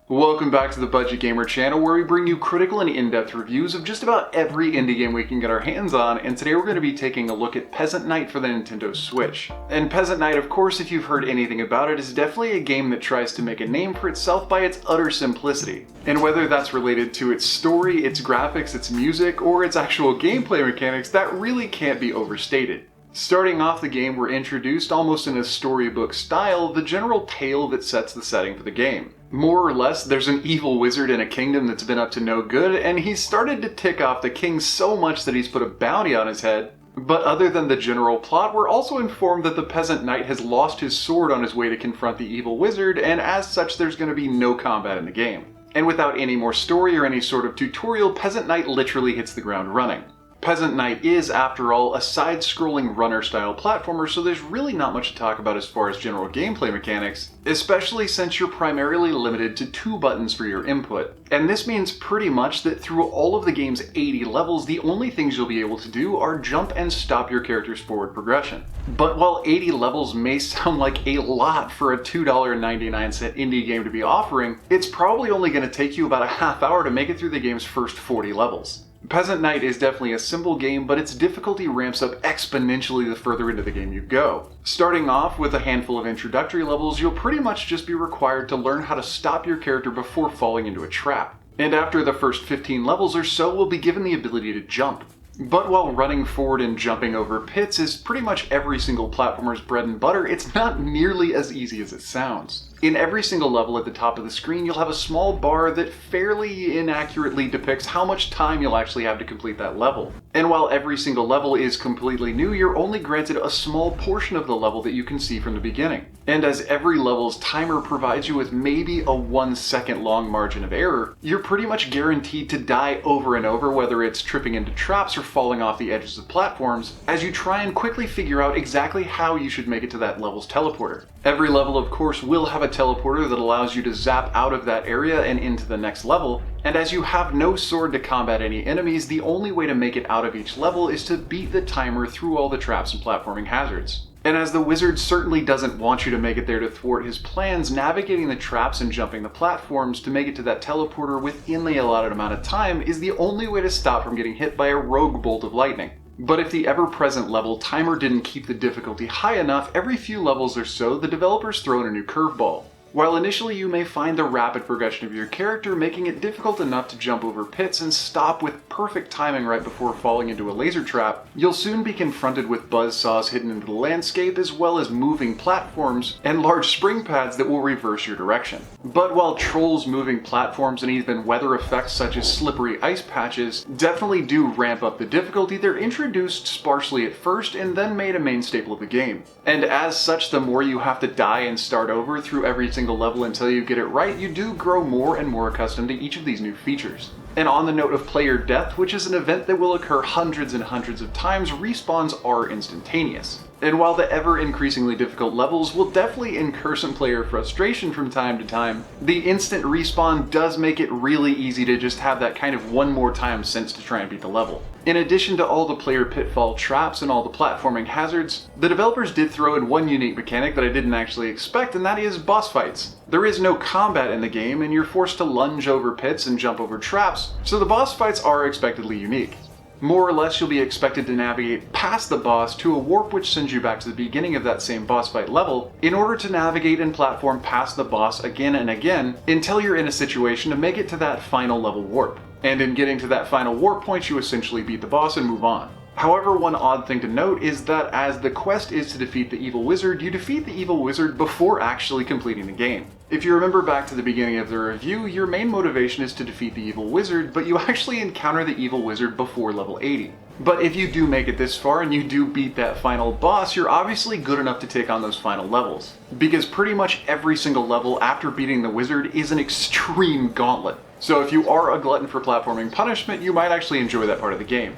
Welcome back to the Budget Gamer channel, where we bring you critical and in-depth reviews of just about every indie game we can get our hands on, and today we're going to be taking a look at Peasant Knight for the Nintendo Switch. And Peasant Knight, of course, if you've heard anything about it, is definitely a game that tries to make a name for itself by its utter simplicity. And whether that's related to its story, its graphics, its music, or its actual gameplay mechanics, that really can't be overstated. Starting off the game, we're introduced almost in a storybook style, the general tale that sets the setting for the game. More or less, there's an evil wizard in a kingdom that's been up to no good, and he's started to tick off the king so much that he's put a bounty on his head. But other than the general plot, we're also informed that the Peasant Knight has lost his sword on his way to confront the evil wizard, and as such there's going to be no combat in the game. And without any more story or any sort of tutorial, Peasant Knight literally hits the ground running. Peasant Knight is, after all, a side-scrolling runner-style platformer, so there's really not much to talk about as far as general gameplay mechanics, especially since you're primarily limited to 2 buttons for your input. And this means pretty much that through all of the game's 80 levels, the only things you'll be able to do are jump and stop your character's forward progression. But while 80 levels may sound like a lot for a $2.99 indie game to be offering, it's probably only going to take you about a half hour to make it through the game's first 40 levels. Peasant Knight is definitely a simple game, but its difficulty ramps up exponentially the further into the game you go. Starting off with a handful of introductory levels, you'll pretty much just be required to learn how to stop your character before falling into a trap. And after the first 15 levels or so, we'll be given the ability to jump. But while running forward and jumping over pits is pretty much every single platformer's bread and butter, it's not nearly as easy as it sounds. In every single level at the top of the screen, you'll have a small bar that fairly inaccurately depicts how much time you'll actually have to complete that level. And while every single level is completely new, you're only granted a small portion of the level that you can see from the beginning. And as every level's timer provides you with maybe a 1 second long margin of error, you're pretty much guaranteed to die over and over, whether it's tripping into traps or falling off the edges of platforms, as you try and quickly figure out exactly how you should make it to that level's teleporter. Every level, of course, will have a teleporter that allows you to zap out of that area and into the next level, and as you have no sword to combat any enemies, the only way to make it out of each level is to beat the timer through all the traps and platforming hazards. And as the wizard certainly doesn't want you to make it there to thwart his plans, navigating the traps and jumping the platforms to make it to that teleporter within the allotted amount of time is the only way to stop from getting hit by a rogue bolt of lightning. But if the ever-present level timer didn't keep the difficulty high enough, every few levels or so, the developers throw in a new curveball. While initially you may find the rapid progression of your character making it difficult enough to jump over pits and stop with perfect timing right before falling into a laser trap, you'll soon be confronted with buzzsaws hidden into the landscape, as well as moving platforms and large spring pads that will reverse your direction. But while trolls, moving platforms, and even weather effects such as slippery ice patches definitely do ramp up the difficulty, they're introduced sparsely at first and then made a main staple of the game. And as such, the more you have to die and start over through every single level until you get it right, you do grow more and more accustomed to each of these new features. And on the note of player death, which is an event that will occur hundreds and hundreds of times, respawns are instantaneous. And while the ever increasingly difficult levels will definitely incur some player frustration from time to time, the instant respawn does make it really easy to just have that kind of one more time sense to try and beat the level. In addition to all the player pitfall traps and all the platforming hazards, the developers did throw in one unique mechanic that I didn't actually expect, and that is boss fights. There is no combat in the game, and you're forced to lunge over pits and jump over traps, so the boss fights are expectedly unique. More or less, you'll be expected to navigate past the boss to a warp which sends you back to the beginning of that same boss fight level in order to navigate and platform past the boss again and again until you're in a situation to make it to that final level warp. And in getting to that final warp point, you essentially beat the boss and move on. However, one odd thing to note is that as the quest is to defeat the evil wizard, you defeat the evil wizard before actually completing the game. If you remember back to the beginning of the review, your main motivation is to defeat the evil wizard, but you actually encounter the evil wizard before level 80. But if you do make it this far and you do beat that final boss, you're obviously good enough to take on those final levels. Because pretty much every single level after beating the wizard is an extreme gauntlet. So if you are a glutton for platforming punishment, you might actually enjoy that part of the game.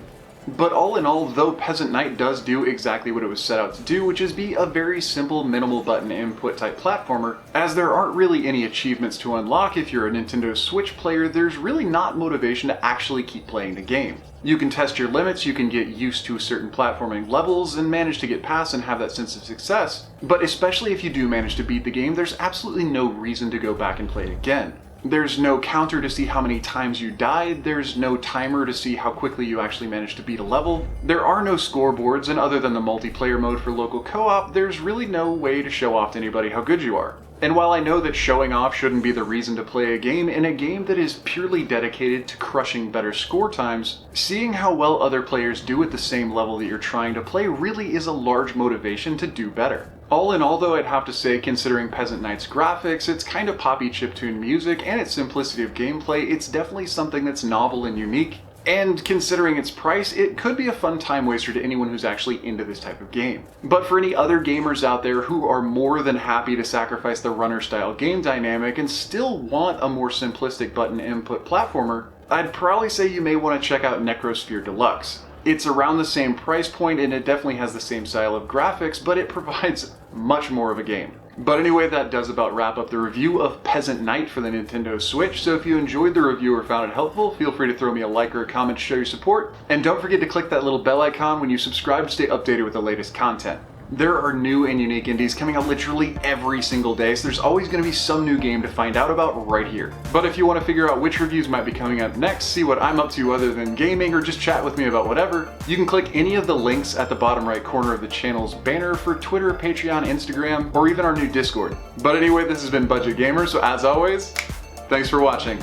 But all in all, though Peasant Knight does do exactly what it was set out to do, which is be a very simple minimal button input type platformer, as there aren't really any achievements to unlock if you're a Nintendo Switch player, there's really not motivation to actually keep playing the game. You can test your limits, you can get used to certain platforming levels and manage to get past and have that sense of success, but especially if you do manage to beat the game, there's absolutely no reason to go back and play it again. There's no counter to see how many times you died, there's no timer to see how quickly you actually managed to beat a level, there are no scoreboards, and other than the multiplayer mode for local co-op, there's really no way to show off to anybody how good you are. And while I know that showing off shouldn't be the reason to play a game, in a game that is purely dedicated to crushing better score times, seeing how well other players do at the same level that you're trying to play really is a large motivation to do better. All in all though, I'd have to say, considering Peasant Knight's graphics, its kind of poppy chiptune music, and its simplicity of gameplay, it's definitely something that's novel and unique. And considering its price, it could be a fun time waster to anyone who's actually into this type of game. But for any other gamers out there who are more than happy to sacrifice the runner-style game dynamic and still want a more simplistic button input platformer, I'd probably say you may want to check out Necrosphere Deluxe. It's around the same price point and it definitely has the same style of graphics, but it provides much more of a game. But anyway, that does about wrap up the review of Peasant Knight for the Nintendo Switch, so if you enjoyed the review or found it helpful, feel free to throw me a like or a comment to show your support, and don't forget to click that little bell icon when you subscribe to stay updated with the latest content. There are new and unique indies coming out literally every single day, so there's always going to be some new game to find out about right here. But if you want to figure out which reviews might be coming up next, see what I'm up to other than gaming, or just chat with me about whatever, you can click any of the links at the bottom right corner of the channel's banner for Twitter, Patreon, Instagram, or even our new Discord. But anyway, this has been Budget Gamer, so as always, thanks for watching.